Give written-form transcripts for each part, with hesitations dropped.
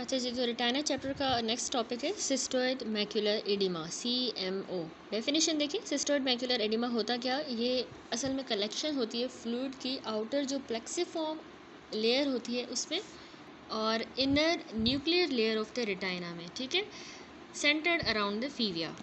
अच्छा जी, तो retina chapter का नेक्स्ट टॉपिक है सिस्टोइड मैक्युलर एडिमा, CMO। डेफिनेशन देखिए, सिस्टोइड मैक्युलर एडिमा होता क्या, ये असल में कलेक्शन होती है फ्लूइड की आउटर जो प्लेक्सिफॉर्म लेयर होती है उसमें और inner nuclear layer of the retina में, ठीक है, सेंटर्ड अराउंड द फीविया।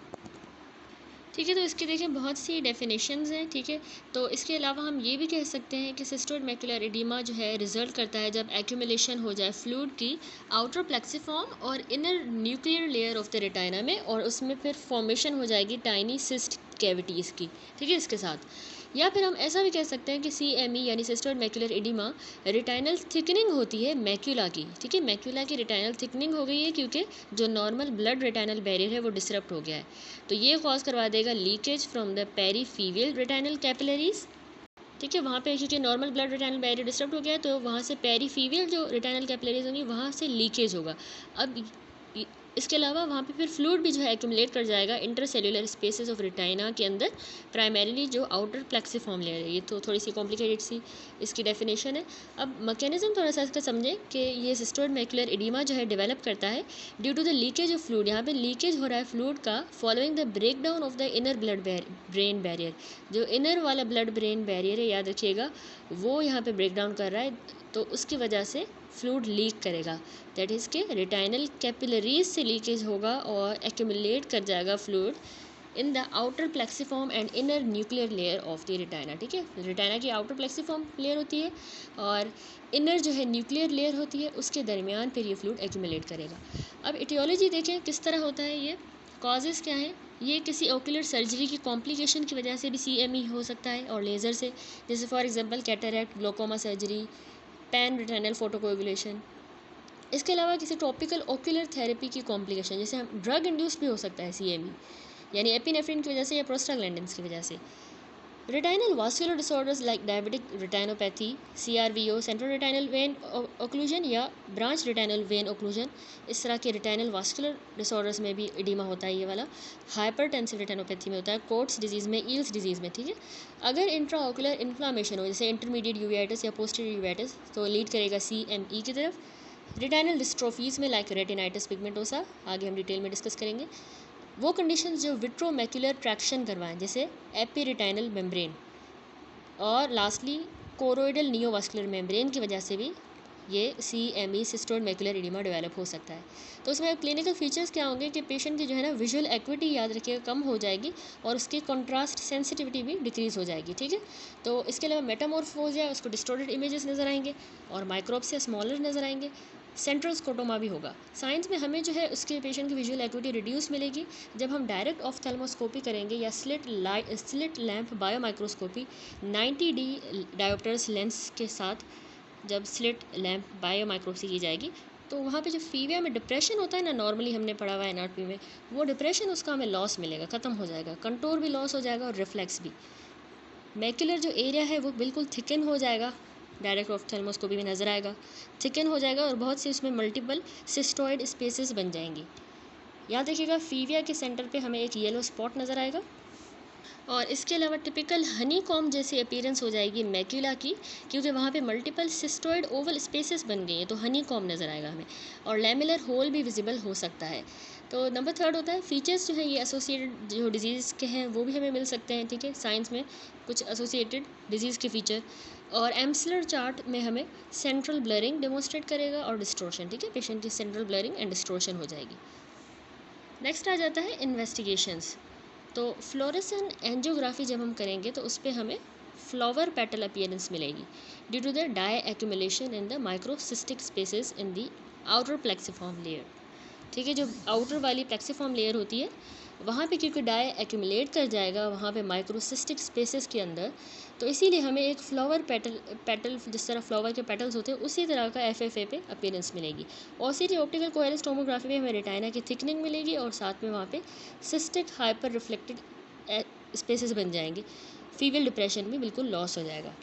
ठीक है, तो इसके देखिए बहुत सी डेफिनेशंस हैं, ठीक है। तो इसके अलावा हम ये भी कह सकते हैं कि सिस्टोइड मैक्युलर एडिमा जो है रिजल्ट करता है जब एक्यूमुलेशन हो जाए फ्लूइड की आउटर प्लेक्सिफॉर्म और inner nuclear layer of the retina में, और उसमें फिर फॉर्मेशन हो जाएगी टाइनी सिस्ट कैविटीज़ की, ठीक है, इसके साथ। या फिर हम ऐसा भी कह सकते हैं कि CME यानी सिस्टोइड मैक्युलर एडिमा रेटाइनल थिकनिंग होती है मैक्यूला की, ठीक है। मैक्यूला की रेटाइनल थिकनिंग हो गई है क्योंकि जो नॉर्मल ब्लड रेटाइनल बैरियर है वो डिसरप्ट हो गया है, तो ये कॉज करवा देगा leakage from the perifoveal retinal capillaries, ठीक है। वहाँ पे क्योंकि normal blood retinal barrier disturb हो गया है तो वहाँ से पेरीफीवियल जो रेटाइनल कैपिलरीज होंगी वहाँ से लीकेज होगा। अब इसके अलावा वहाँ पे फिर फ्लूइड भी जो है एक्यूमुलेट कर जाएगा इंटरसेल्युलर स्पेसेस ऑफ रेटाइना के अंदर, प्राइमरीली जो आउटर प्लेक्सिफॉर्म लेयर है। ये तो थोड़ी सी कॉम्प्लिकेटेड सी इसकी डेफिनेशन है। अब मैकेनिज्म थोड़ा सा इसका समझें कि ये सिस्टोइड मैक्युलर एडिमा जो है डेवलप करता है due to the leakage of fluid. यहाँ पे लीकेज हो रहा है फ्लूइड का following the break down of the inner brain barrier. जो इनर वाला ब्लड ब्रेन बैरियर है, याद रखिएगा, वो यहाँ पे ब्रेक डाउन कर रहा है, तो उसकी वजह से फ्लूइड लीक करेगा। दैट इज़ के रेटाइनल कैपिलरीज से लीकेज होगा और एक्यूमुलेट कर जाएगा fluid in the outer plexiform and inner nuclear layer of the retina, ठीक है। रेटाइना की आउटर प्लेक्सिफॉर्म लेयर होती है और इनर जो है न्यूक्लियर लेयर होती है, उसके दरमियान फिर ये फ्लूइड एक्यूमुलेट करेगा। अब इटियोलॉजी देखें किस तरह होता है, ये कॉजेज़ क्या हैं। ये किसी ओकुलर सर्जरी की कॉम्प्लिकेशन की वजह से भी CME हो सकता है और लेज़र से, जैसे for example cataract, glaucoma surgery, pan retinal photocoagulation. इसके अलावा किसी टॉपिकल ओक्यूलर थेरेपी की कॉम्प्लिकेशन, जैसे हम ड्रग इंड्यूस भी हो सकता है CME, यानी एपिनेफ्रिन की वजह से या प्रोस्टाग्लैंडिन्स की वजह से। Retinal vascular disorders like diabetic रेटाइनोपैथी, CRVO, central retinal when occlusion या ब्रांच रेटाइनल वेन ओक्लूजन, इस तरह के रेटाइनल वास्कुलर डिसऑर्डर्स में भी एडिमा होता है। ये वाला हाइपरटेंसिव रेटाइनोपैथी में होता है, कोट्स डिजीज़ में, ईल्स डिजीज़ में, ठीक है। अगर इंट्राओकुलर इन्फ्लामेशन हो, जैसे इंटरमीडिएट यूवेटिस या पोस्टीरियर यूवेटिस, तो लीड करेगा CME की तरफ। रेटाइनल डिस्ट्रोफीज़ में लाइक रेटिनाइटिस पिगमेंटोसा, आगे हम डिटेल में डिस्कस करेंगे। वो कंडीशंस जो विट्रोमैक्युलर ट्रैक्शन करवाएं, जैसे एपीरेटाइनल मेम्ब्रेन, और लास्टली कोरोइडल नियोवास्कुलर मेम्ब्रेन की वजह से भी ये CME सिस्टोइड मैक्युलर एडिमा डेवलप हो सकता है। तो उसमें क्लिनिकल फीचर्स क्या होंगे कि पेशेंट की जो है ना विजुअल एक्विटी, याद रखिएगा, कम हो जाएगी और उसकी कॉन्ट्रास्ट सेंसिटिविटी भी डिक्रीज़ हो जाएगी, ठीक है। तो इसके अलावा मेटामॉर्फोज है, उसको डिस्टोर्टेड इमेजेस नज़र आएंगे और माइक्रोब्स से स्मॉलर नज़र आएंगे। सेंट्रल स्कोटोमा भी होगा। साइंस में हमें जो है उसके पेशेंट की विजुअल एक्विटी रिड्यूस मिलेगी जब हम डायरेक्ट ऑफ्थेल्मोस्कोपी करेंगे या slit lamp biomicroscopy 90D diopters lens के साथ जब स्लिट लैम्प बायोमाइक्रोस्कोपी की जाएगी, तो वहाँ पे जो फीविया में डिप्रेशन होता है ना, नॉर्मली हमने पढ़ा हुआ है एनाटॉमी में, वो डिप्रेशन उसका हमें लॉस मिलेगा, ख़त्म हो जाएगा, कंटूर भी लॉस हो जाएगा और रिफ्लेक्स भी। मैक्युलर जो एरिया है वो बिल्कुल थिकन हो जाएगा, डायरेक्ट ऑफ्थेल्मोस्कोपी में नज़र आएगा, थिकन हो जाएगा और बहुत सी उसमें मल्टीपल सिस्टोइड स्पेसेस बन जाएंगी। याद रखिएगा, फीविया के सेंटर पे हमें एक येलो स्पॉट नज़र आएगा और इसके अलावा टिपिकल हनी कॉम जैसी अपीयरेंस हो जाएगी मैक्यूला की, क्योंकि वहाँ पे मल्टीपल सिस्टोइड ओवल स्पेसेस बन गई हैं, तो हनी कॉम नज़र आएगा हमें, और लेमिलर होल भी विजिबल हो सकता है। तो नंबर थर्ड होता है फीचर्स जो है ये एसोसिएटेड जो डिजीज़ के हैं वो भी हमें मिल सकते हैं, ठीक है, साइंस में कुछ एसोसिएटेड डिजीज़ के फीचर। और एम्सलर चार्ट में हमें सेंट्रल ब्लरिंग डेमोस्ट्रेट करेगा और डिस्टोर्शन, ठीक है, पेशेंट की सेंट्रल ब्लरिंग एंड डिस्टोर्शन हो जाएगी। नेक्स्ट आ जाता है इन्वेस्टिगेशंस। तो फ्लोरेसेंट एंजियोग्राफी जब हम करेंगे तो उस पर हमें फ्लावर पेटल अपीयरेंस मिलेगी due to the dye accumulation in the microcystic spaces in the outer plexiform layer, ठीक है। जो आउटर वाली प्लेक्सिफॉर्म लेयर होती है वहाँ पे क्योंकि डाई एक्यूमुलेट कर जाएगा वहाँ पे माइक्रोसिस्टिक स्पेसेस के अंदर, तो इसीलिए हमें एक फ्लावर पेटल जिस तरह फ्लावर के पेटल्स होते हैं उसी तरह का FFA पे अपीयरेंस मिलेगी। OCT ऑप्टिकल कोहेरेंस टोमोग्राफी में हमें रेटाइना की थिकनिंग मिलेगी और साथ में वहाँ पे सिस्टिक हाइपर रिफ्लेक्टेड स्पेसेस बन जाएंगे। फीवल डिप्रेशन भी बिल्कुल लॉस हो जाएगा।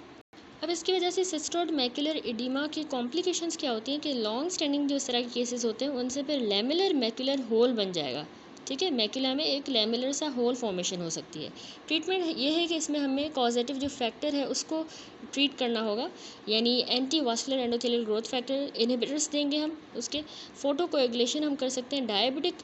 अब इसकी वजह से सिस्टोइड मैक्युलर एडिमा की कॉम्प्लिकेशंस क्या होती हैं कि लॉन्ग स्टैंडिंग जो इस तरह के केसेस होते हैं उनसे फिर लेमिलर मैक्युलर होल बन जाएगा, ठीक है। मैक्यूला में एक लैमेलर सा होल फॉर्मेशन हो सकती है। ट्रीटमेंट ये है कि इसमें हमें कॉजेटिव जो फैक्टर है उसको ट्रीट करना होगा, यानी anti vascular endothelial growth factor inhibitors देंगे हम, उसके फोटोकोएगुलेशन हम कर सकते हैं डायबिटिक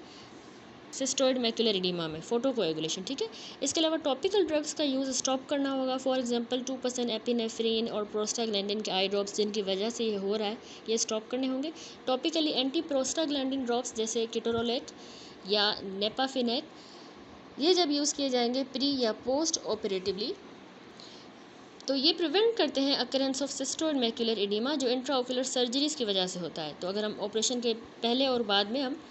सिस्टोइड मैक्यूलर एडिमा में फोटोकोएगुलेशन, ठीक है। इसके अलावा टॉपिकल ड्रग्स का यूज़ स्टॉप करना होगा, फॉर एग्जांपल 2% एपिनेफ्रीन और प्रोस्टाग्लैंडिन के आई ड्रॉप्स जिनकी वजह से ये हो रहा है, ये स्टॉप करने होंगे। टॉपिकली एंटी प्रोस्टाग्लैंडिन ड्रॉप्स जैसे केटोरोलेट या नेपाफिनेट, ये जब यूज़ किए जाएंगे प्री या पोस्ट ऑपरेटिवली, तो ये प्रिवेंट करते हैं अकरेंस ऑफ सिस्टोइड मैक्यूलर एडिमा जो इंट्राओक्यूलर सर्जरीज की वजह से होता है। तो अगर हम ऑपरेशन के पहले और बाद में हम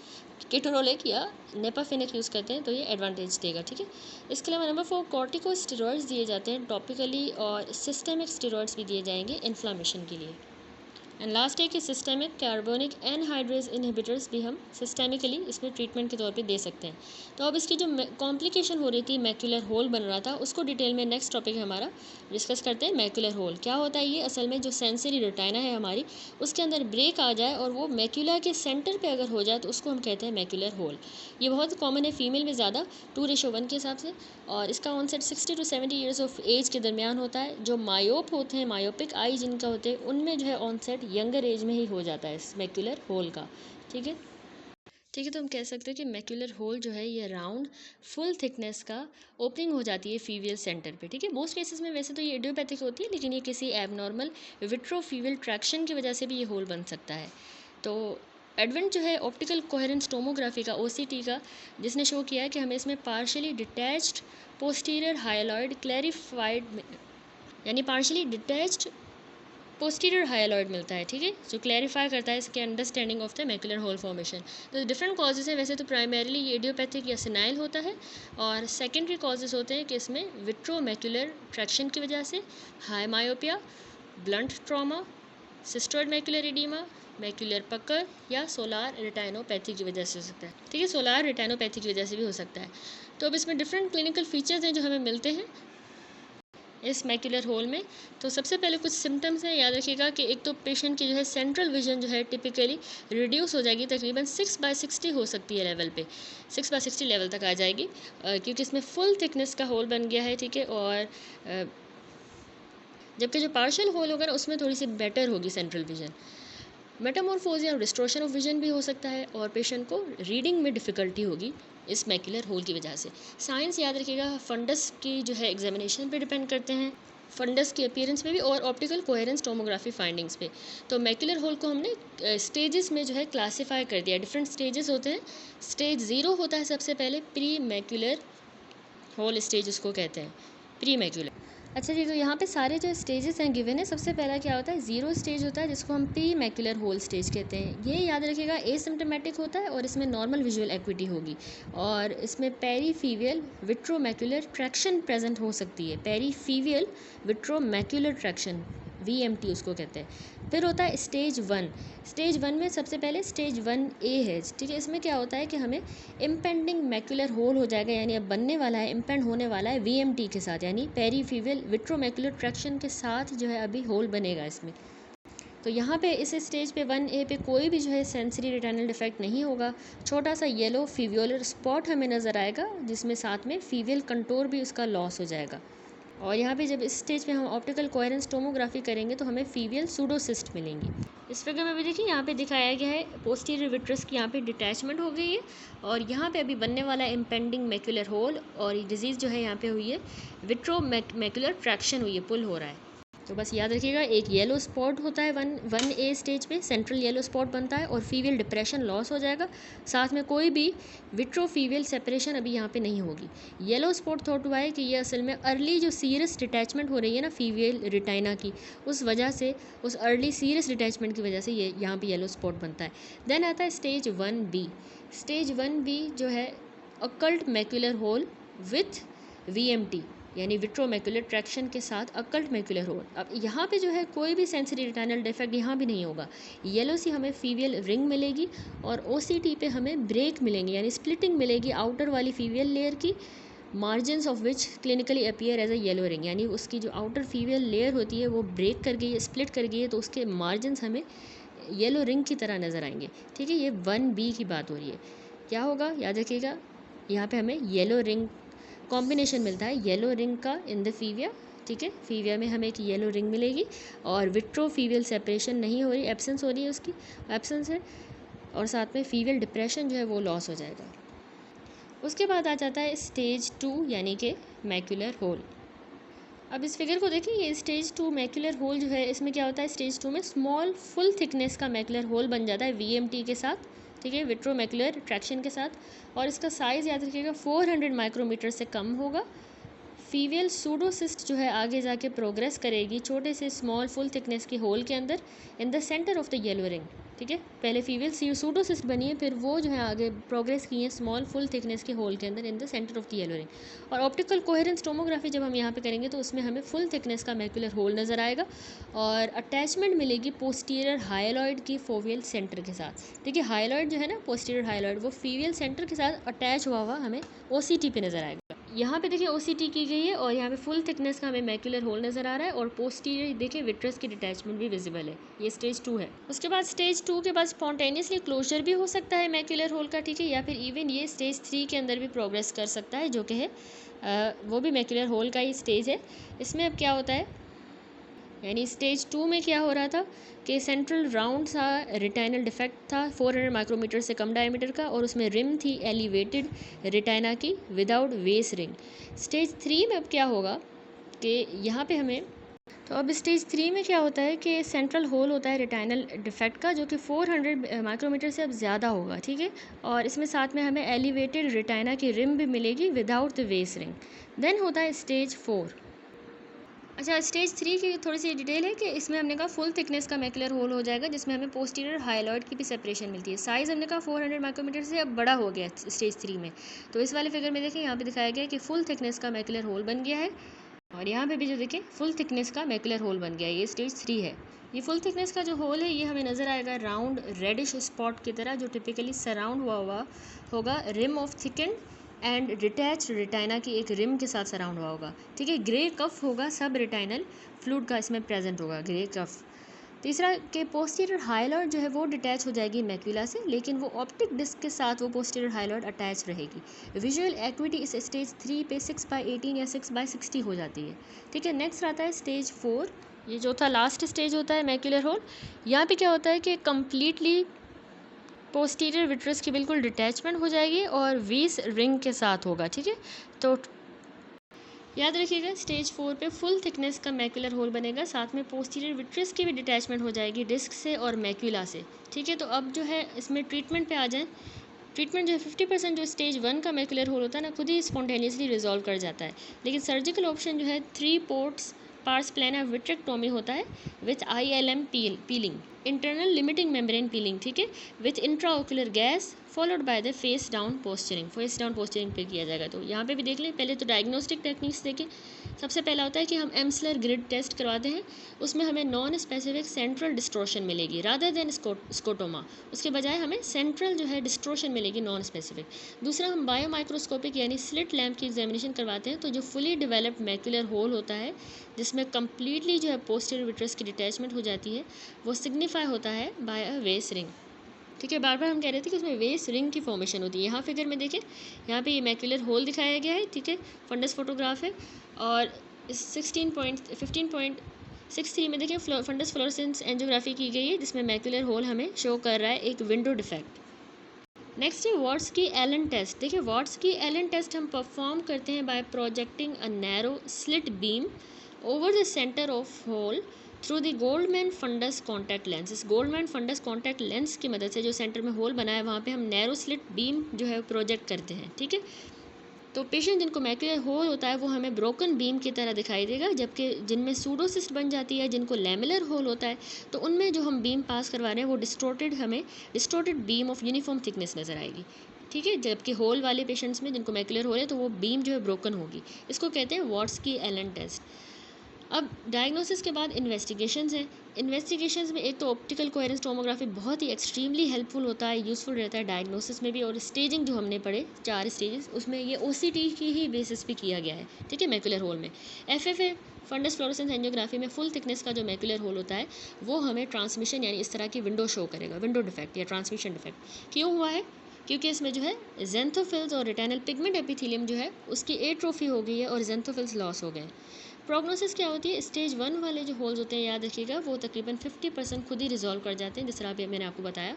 केटोरोलेट या नेपाफिनेक यूज़ करते हैं तो ये एडवांटेज देगा, ठीक है। इसके अलावा नंबर 4 कॉर्टिकोस्टेरॉइड्स दिए जाते हैं टॉपिकली, और सिस्टेमिक स्टेरॉइड्स भी दिए जाएंगे इन्फ्लामेशन के लिए। एंड लास्ट है कि सिस्टेमिक कार्बोनिक एनहाइड्रेज इनहिबिटर्स भी हम सिस्टेमिकली इसमें ट्रीटमेंट के तौर पे दे सकते हैं। तो अब इसकी जो कॉम्प्लिकेशन हो रही थी, मैक्यूलर होल बन रहा था, उसको डिटेल में नेक्स्ट टॉपिक हमारा डिस्कस करते हैं। मैक्यूलर होल क्या होता है? ये असल में जो सेंसरी रेटिना है हमारी, उसके अंदर ब्रेक आ जाए और वो मैक्यूला के सेंटर पे अगर हो जाए तो उसको हम कहते हैं मैक्यूलर होल। ये बहुत कॉमन है फीमेल में ज़्यादा 2:1 के हिसाब से, और इसका onset 60 to 70 years of age के दरमियान होता है। जो मायोप होते हैं, मायोपिक आई जिनका होते हैं, उनमें जो है ऑनसेट यंगर एज में ही हो जाता है इस मैक्यूलर होल का, ठीक है। ठीक है, तो हम कह सकते हैं कि मैक्यूलर होल जो है ये राउंड फुल थिकनेस का ओपनिंग हो जाती है फीवियल सेंटर पे, ठीक है। मोस्ट केसेस में वैसे तो ये इडियोपैथिक होती है, लेकिन ये किसी एबनॉर्मल विट्रोफीवियल ट्रैक्शन की वजह से भी ये होल बन सकता है। तो एडवेंट जो है ऑप्टिकल कोहेरेंस टोमोग्राफी का, OCT का, जिसने शो किया है कि हमें इसमें partially detached posterior hyaloid clarified, यानी पार्शियली डिटैच्ड पोस्टीरियर हाइलॉइड मिलता है, ठीक है, जो क्लैरिफाई करता है इसके understanding of the macular hole formation. तो डिफरेंट कॉजेज हैं वैसे तो, प्राइमरीली ये इडियोपैथिक या सेनाइल होता है, और सेकेंडरी कॉजेज होते हैं कि इसमें विट्रोमैक्यूलर ट्रैक्शन की वजह से, high myopia, blunt trauma, cystoid macular oedema, macular pucker, या सोलार रेटाइनोपैथी की वजह से हो सकता है, ठीक है, सोलार रेटाइनोपैथी की वजह से भी हो सकता है। तो अब इसमें डिफरेंट क्लिनिकल फीचर्स हैं जो हमें मिलते हैं इस मैक्यूलर होल में। तो सबसे पहले कुछ सिम्टम्स हैं, याद रखिएगा कि एक तो पेशेंट की जो है सेंट्रल विजन जो है टिपिकली रिड्यूस हो जाएगी, तकरीबन 6/60 हो सकती है लेवल पे, 6/60 लेवल तक आ जाएगी, क्योंकि इसमें फुल थिकनेस का होल बन गया है, ठीक है। और जबकि जो पार्शियल होल होगा ना उसमें थोड़ी सी बेटर होगी सेंट्रल विजन। मेटामॉर्फोज या डिस्टॉर्शन ऑफ विजन भी हो सकता है, और पेशेंट को रीडिंग में डिफ़िकल्टी होगी इस मैक्यूलर होल की वजह से। साइंस याद रखिएगा फंडस की जो है एग्जामिनेशन पे डिपेंड करते हैं, फंडस की अपीयरेंस पे भी, और ऑप्टिकल कोहेरेंस टोमोग्राफी फाइंडिंग्स पे। तो मैक्यूलर होल को हमने स्टेजेस में जो है क्लासीफाई कर दिया, डिफरेंट स्टेजेस होते हैं। स्टेज 0 होता है सबसे पहले, प्री मैक्यूलर होल स्टेज उसको कहते हैं, प्री मैक्यूलर। अच्छा जी, तो यहाँ पे सारे जो स्टेजेस हैं गिवन है। सबसे पहला क्या होता है? 0 स्टेज होता है, जिसको हम प्री मैक्यूलर होल स्टेज कहते हैं। ये याद रखिएगा एसिम्प्टोमेटिक होता है, और इसमें नॉर्मल विजुअल एक्विटी होगी, और इसमें पेरीफीवियल विट्रोमैक्यूलर ट्रैक्शन प्रेजेंट हो सकती है। पेरीफीवियल विट्रोमैक्यूलर ट्रैक्शन, VMT उसको कहते हैं। फिर होता है स्टेज 1। स्टेज 1 में सबसे पहले स्टेज 1A है, ठीक है। इसमें क्या होता है कि हमें इम्पेंडिंग मैक्यूलर होल हो जाएगा, यानी अब बनने वाला है, इम्पेंड होने वाला है VMT के साथ, यानी पेरीफीवियल विट्रोमैक्यूलर ट्रैक्शन के साथ जो है अभी होल बनेगा इसमें। तो यहाँ पे इस स्टेज पे 1A पे कोई भी जो है सेंसरी रेटिनल डिफेक्ट नहीं होगा। छोटा सा येलो फीवियोलर स्पॉट हमें नज़र आएगा, जिसमें साथ में फीवियल कंटोर भी उसका लॉस हो जाएगा। और यहाँ पे जब इस स्टेज पे हम ऑप्टिकल कोहेरेंस टोमोग्राफी करेंगे तो हमें फीवियल सूडोसिस्ट मिलेंगी। इस फिगर में भी देखिए यहाँ पे दिखाया गया है पोस्टीरियर विट्रस की यहाँ पे डिटैचमेंट हो गई है, और यहाँ पे अभी बनने वाला है इम्पेंडिंग मैक्यूलर होल, और ये डिजीज़ जो है यहाँ पे हुई है विट्रो मैक्यूलर ट्रैक्शन हुई है, पुल हो रहा है। तो बस याद रखिएगा एक येलो स्पॉट होता है 1A स्टेज पे, सेंट्रल येलो स्पॉट बनता है, और फीवियल डिप्रेशन लॉस हो जाएगा। साथ में कोई भी विट्रोफीवियल सेपरेशन अभी यहाँ पे नहीं होगी। येलो स्पॉट थॉट हुआ है कि ये असल में अर्ली जो सीरियस डिटैचमेंट हो रही है ना फीवियल रेटिना की, उस वजह से, उस अर्ली सीरियस डिटैचमेंट की वजह से ये यहाँ पे येलो स्पॉट बनता है। देन आता है स्टेज 1B। स्टेज 1B जो है occult macular whole with VMT, यानी विट्रोमैक्यूलर ट्रैक्शन के साथ अकल्ट मैक्यूलर होल। अब यहाँ पे जो है कोई भी सेंसरी रेटिनल डिफेक्ट यहाँ भी नहीं होगा। येलो सी हमें फीवियल रिंग मिलेगी, और OCT पे हमें ब्रेक मिलेंगे, यानी स्प्लिटिंग मिलेगी आउटर वाली फीवियल लेयर की, margins of which clinically appear as a yellow ring, यानी उसकी जो आउटर फीवियल लेयर होती है वो ब्रेक कर गई है, स्प्लिट कर गई है, तो उसके मार्जिन्स हमें येलो रिंग की तरह नज़र आएंगे, ठीक है। ये 1B की बात हो रही है। क्या होगा याद रखिएगा, यहाँ पे हमें येलो रिंग कॉम्बिनेशन मिलता है, येलो रिंग का इन द फीविया, ठीक है। फीविया में हमें एक येलो रिंग मिलेगी और विट्रोफीवियल सेपरेशन नहीं हो रही, एब्सेंस हो रही है, उसकी एब्सेंस है, और साथ में फीवियल डिप्रेशन जो है वो लॉस हो जाएगा। उसके बाद आ जाता है स्टेज 2 यानी कि मैक्यूलर होल। अब इस फिगर को देखिए, ये स्टेज 2 मैक्यूलर होल जो है, इसमें क्या होता है, स्टेज 2 में स्मॉल फुल थिकनेस का मैक्यूलर होल बन जाता है वीएमटी के साथ, ठीक है, विट्रोमैक्यूलर ट्रैक्शन के साथ, और इसका साइज़ याद रखिएगा 400 माइक्रोमीटर से कम होगा। फीमेल सूडोसिस्ट जो है आगे जाके प्रोग्रेस करेगी छोटे से स्मॉल फुल थिकनेस के होल के अंदर in the centre of the yellow ring, ठीक है। पहले फीमेल सूडोसिस्ट बनी है, फिर वो जो है आगे प्रोग्रेस की है स्मॉल फुल थिकनेस के होल के अंदर in the centre of the yellow ring. और ऑप्टिकल कोहेरेंस टोमोग्राफी जब हम यहाँ पे करेंगे तो उसमें हमें फुल थिकनेस का मैक्यूलर होल नज़र आएगा और अटैचमेंट मिलेगी पोस्टीरियर हाइलॉइड की फोवियल सेंटर के साथ। देखिए हाइलॉइड जो है ना, पोस्टीरियर हाइलॉइड, वो फीवियल सेंटर के साथ अटैच हुआ हुआ हमें ओसीटी पे नज़र आएगा। यहाँ पे देखिए ओसीटी की गई है और यहाँ पे फुल थिकनेस का हमें मैक्यूलर होल नज़र आ रहा है और पोस्टीरियर देखिए विट्रस की डिटैचमेंट भी विजिबल है। ये स्टेज 2 है। उसके बाद स्टेज 2 के बाद स्पॉन्टेनियसली क्लोजर भी हो सकता है मैक्यूलर होल का, ठीक है, या फिर इवन ये स्टेज 3 के अंदर भी प्रोग्रेस कर सकता है, जो कि है वो भी मैक्यूलर होल का ही स्टेज है। इसमें अब क्या होता है, यानी स्टेज 2 में क्या हो रहा था कि सेंट्रल राउंड सा रिटाइनल डिफेक्ट था 400 माइक्रोमीटर से कम डायमीटर का, और उसमें रिम थी एलिवेटेड रिटाइना की विदाउट वेस रिंग। स्टेज 3 में अब क्या होगा कि यहाँ पे हमें, तो अब स्टेज 3 में क्या होता है कि सेंट्रल होल होता है रिटाइनल डिफेक्ट का, जो कि 400 माइक्रोमीटर से अब ज़्यादा होगा, ठीक है, और इसमें साथ में हमें एलिवेटेड रिटाइना की रिम भी मिलेगी विदाउट द वेस रिंग। देन होता है स्टेज 4। अच्छा, स्टेज 3 की थोड़ी सी डिटेल है कि इसमें हमने कहा फुल थिकनेस का मैक्यूलर होल हो जाएगा, जिसमें हमें पोस्टीरियर हाइलॉइड की भी सेपरेशन मिलती है। साइज़ हमने कहा 400 माइक्रोमीटर से अब बड़ा हो गया स्टेज 3 में। तो इस वाले फिगर में देखें, यहाँ पे दिखाया गया है कि फुल थिकनेस का मैक्यूलर होल बन गया है, और यहाँ पे भी जो देखें फुल थिकनेस का मैक्यूलर होल बन गया है। ये स्टेज 3 है। ये फुल थिकनेस का जो होल है ये हमें नज़र आएगा राउंड रेडिश स्पॉट की तरह, जो टिपिकली सराउंड हुआ होगा rim of thicken and detach retina की एक रिम के साथ सराउंड हुआ होगा, ठीक है। ग्रे कफ होगा, सब रिटाइनल फ्लूइड का इसमें प्रेजेंट होगा, ग्रे कफ। तीसरा के पोस्टीरियर हाइलॉइड जो है वो डिटैच हो जाएगी मैक्यूला से, लेकिन वो ऑप्टिक डिस्क के साथ वो पोस्टीरियर हाइलॉइड अटैच रहेगी। विजुअल एक्विटी इस स्टेज 3 पे 6/18 या 6/60 हो जाती है, ठीक है। नेक्स्ट आता है स्टेज 4। ये जो था लास्ट स्टेज होता है मैक्यूलर होल। यहाँ पे क्या होता है कि कम्प्लीटली पोस्टीरियर विट्रस की बिल्कुल डिटैचमेंट हो जाएगी और वेस रिंग के साथ होगा, ठीक है। तो याद रखिएगा स्टेज 4 पे फुल थिकनेस का मैक्यूलर होल बनेगा, साथ में पोस्टीरियर विट्रस की भी डिटैचमेंट हो जाएगी डिस्क से और मैक्यूला से, ठीक है। तो अब जो है इसमें ट्रीटमेंट पे आ जाएं। ट्रीटमेंट जो है 50% जो स्टेज 1 का मैक्यूलर होल होता है ना, खुद ही स्पॉन्टेनियसली रिजॉल्व कर जाता है, लेकिन सर्जिकल ऑप्शन जो है 3 पार्ट्स प्लाना विट्रेक्टोमी होता है with ILM piling, internal limiting membrane piling, ठीक है, with intraocular gas followed by the face down posturing पे किया जाएगा। तो यहाँ पे भी देख लें, पहले तो डायग्नोस्टिक टेक्निक्स देखें। सबसे पहला होता है कि हम एम्सलर ग्रिड टेस्ट करवाते हैं, उसमें हमें नॉन स्पेसिफिक सेंट्रल डिस्ट्रोशन मिलेगी रादर देन स्कोटोमा, उसके बजाय हमें सेंट्रल जो है डिस्ट्रोशन मिलेगी नॉन स्पेसिफिक। दूसरा, हम बायोमाइक्रोस्कोपिक यानी स्लिट लैम्प की एग्जामिनेशन करवाते हैं, तो जो फुली डेवलप्ड मैक्यूलर होल होता है जिसमें कम्प्लीटली जो है पोस्टीरियर विट्रस की डिटैचमेंट हो जाती है, वो सिग्निफाई होता है बाय अ वेस रिंग, ठीक है। बार बार हम कह रहे थे कि उसमें वेस रिंग की फॉर्मेशन होती है। यहाँ फिगर में देखें, यहाँ पे ये मैक्यूलर होल दिखाया गया है, ठीक है, फंडस फोटोग्राफ है, और 15.63 में देखिए फंडस फ्लोरेसेंस एंजियोग्राफी की गई है, जिसमें मैक्यूलर होल हमें शो कर रहा है एक विंडो डिफेक्ट। नेक्स्ट है वाट्स की एलन टेस्ट। देखिए वाट्स की एलन टेस्ट हम परफॉर्म करते हैं by projecting a narrow slit beam over the centre of hole through the Goldmann fundus contact lens. इस गोल्डमैन फंडस कॉन्टैक्ट लेंस की मदद से जो सेंटर में होल बना है वहाँ पे हम नैरो स्लिट बीम जो है प्रोजेक्ट करते हैं, ठीक है। तो पेशेंट जिनको मैक्यूलर होल होता है वो हमें ब्रोकन बीम की तरह दिखाई देगा, जबकि जिनमें सूडोसिस्ट बन जाती है, जिनको लैमेलर होल होता है, तो उनमें जो हम बीम पास करवा रहे हैं वो distorted beam of uniform thickness नज़र आएगी, ठीक है। जबकि होल वाले पेशेंट्स में जिनको मैक्यूलर होल है तो वो बीम जो है ब्रोकन होगी। इसको कहते हैं वाट्स की एलन टेस्ट। अब डायग्नोसिस के बाद इन्वेस्टिगेशंस हैं। इन्वेस्टिगेशंस में एक तो ऑप्टिकल कोहेरेंस टोमोग्राफी बहुत ही एक्सट्रीमली हेल्पफुल होता है, यूज़फुल रहता है डायग्नोसिस में भी, और स्टेजिंग जो हमने पढ़े 4 स्टेजेस, उसमें ये OCT की ही बेसिस पे किया गया है, ठीक है, मैक्यूलर होल में। FFA फंडस फ्लोरेसेंस एंजियोग्राफी में फुल थिकनेस का जो मैक्यूलर होल होता है वो हमें ट्रांसमिशन यानी इस तरह की विंडो शो करेगा, विंडो डिफेक्ट या ट्रांसमिशन डिफेक्ट। क्यों हुआ है? क्योंकि इसमें जो है ज़ेंथोफिल्स और रेटिनल पिगमेंट एपिथेलियम जो है उसकी एट्रोफी हो गई है और ज़ेंथोफिल्स लॉस हो गए। प्रोग्नोसिस क्या होती है, स्टेज 1 वाले जो होल्स होते हैं याद रखिएगा वो तकरीबन 50% खुद ही रिजॉल्व कर जाते हैं, जिस तरह अभी मैंने आपको बताया,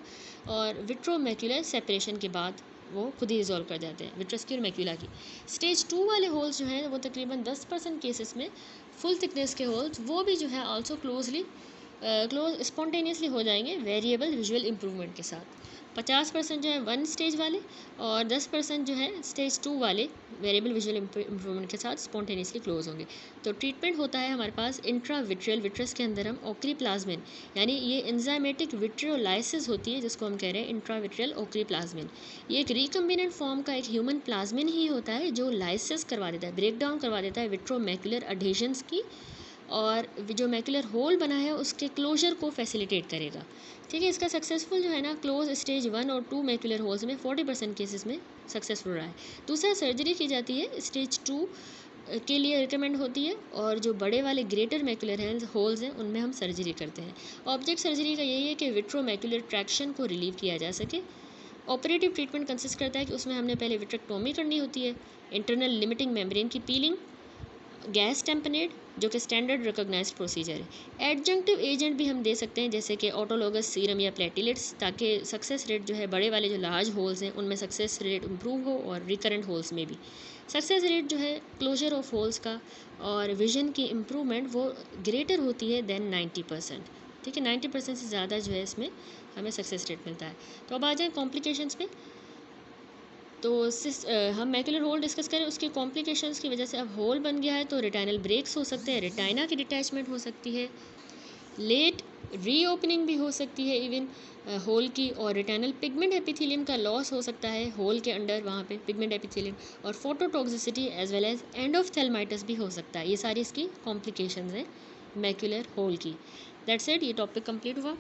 और विट्रोमैक्युलर सेपरेशन के बाद वो खुद ही रिजॉल्व कर जाते हैं विट्रोस्क्यूर मैक्यूला की। स्टेज 2 वाले होल्स जो हैं वो तकरीबन 10% केसेस में फुल थिकनेस के होल्स वो भी जो है आल्सो क्लोज स्पॉन्टेनियसली हो जाएंगे वेरिएबल विजुअल इंप्रूवमेंट के साथ। 50% जो है 1 स्टेज वाले और 10% जो है स्टेज 2 वाले वेरिएबल विजुअल इंप्रूवमेंट के साथ स्पॉन्टेनियसली क्लोज होंगे। तो ट्रीटमेंट होता है हमारे पास इंट्राविट्रियल, विट्रस के अंदर हम ओक्रीप्लाज्मिन, यानी ये एंजाइमेटिक विट्रियोलाइसिस होती है जिसको हम कह रहे हैं इंट्राविट्रियल ओक्रीप्लाज्मिन। ये एक रिकम्बिनेंट फॉर्म का एक ह्यूमन प्लाज्मिन ही होता है जो लाइसिस करवा देता है, ब्रेक डाउन करवा देता है विट्रोमैक्युलर अडहेशंस की, और जो मैक्युलर होल बना है उसके क्लोजर को फैसिलिटेट करेगा। ठीक है, इसका सक्सेसफुल जो है ना क्लोज स्टेज 1 और 2 मैक्युलर होल्स में 40% केसेस में सक्सेसफुल रहा है। दूसरा सर्जरी की जाती है स्टेज 2 के लिए रिकमेंड होती है, और जो बड़े वाले ग्रेटर मैक्युलर होल्स हैं उनमें हम सर्जरी करते हैं। ऑब्जेक्ट सर्जरी का यही है कि विट्रोमैक्युलर ट्रैक्शन को रिलीव किया जा सके। ऑपरेटिव ट्रीटमेंट कंसिस्ट करता है कि उसमें हमने पहले विट्रेक्टोमी करनी होती है, इंटरनल लिमिटिंग मेम्ब्रेन की पीलिंग, गैस टेम्पनेट जो कि स्टैंडर्ड रिकॉग्नाइज्ड प्रोसीजर है। एडजंक्टिव एजेंट भी हम दे सकते हैं जैसे कि ऑटोलोगस सीरम या प्लेटिलेट्स, ताकि सक्सेस रेट जो है बड़े वाले जो लार्ज होल्स हैं उनमें सक्सेस रेट इम्प्रूव हो और रिकरेंट होल्स में भी सक्सेस रेट जो है क्लोजर ऑफ होल्स का और विजन की इम्प्रूवमेंट वो ग्रेटर होती है देन 90%। ठीक है, 90% से ज़्यादा जो है इसमें हमें सक्सेस रेट मिलता है। तो अब आ जाए कॉम्प्लिकेशंस पे। तो हम मैक्युलर होल डिस्कस करें, उसके कॉम्प्लिकेशंस की वजह से अब होल बन गया है तो रेटाइनल ब्रेक्स हो सकते हैं, रेटाइना की डिटैचमेंट हो सकती है, लेट रीओपनिंग भी हो सकती है इवन होल की, और रेटाइनल पिगमेंट एपिथेलियम का लॉस हो सकता है होल के अंडर, वहाँ पे पिगमेंट एपिथेलियम, और फोटोटॉक्सिसिटी एज वेल एज एंडोफ्थेल्माइटिस भी हो सकता है। ये सारी इसकी कॉम्प्लिकेशंस हैं मैक्युलर होल की। दैट्स इट, ये टॉपिक कंप्लीट हुआ।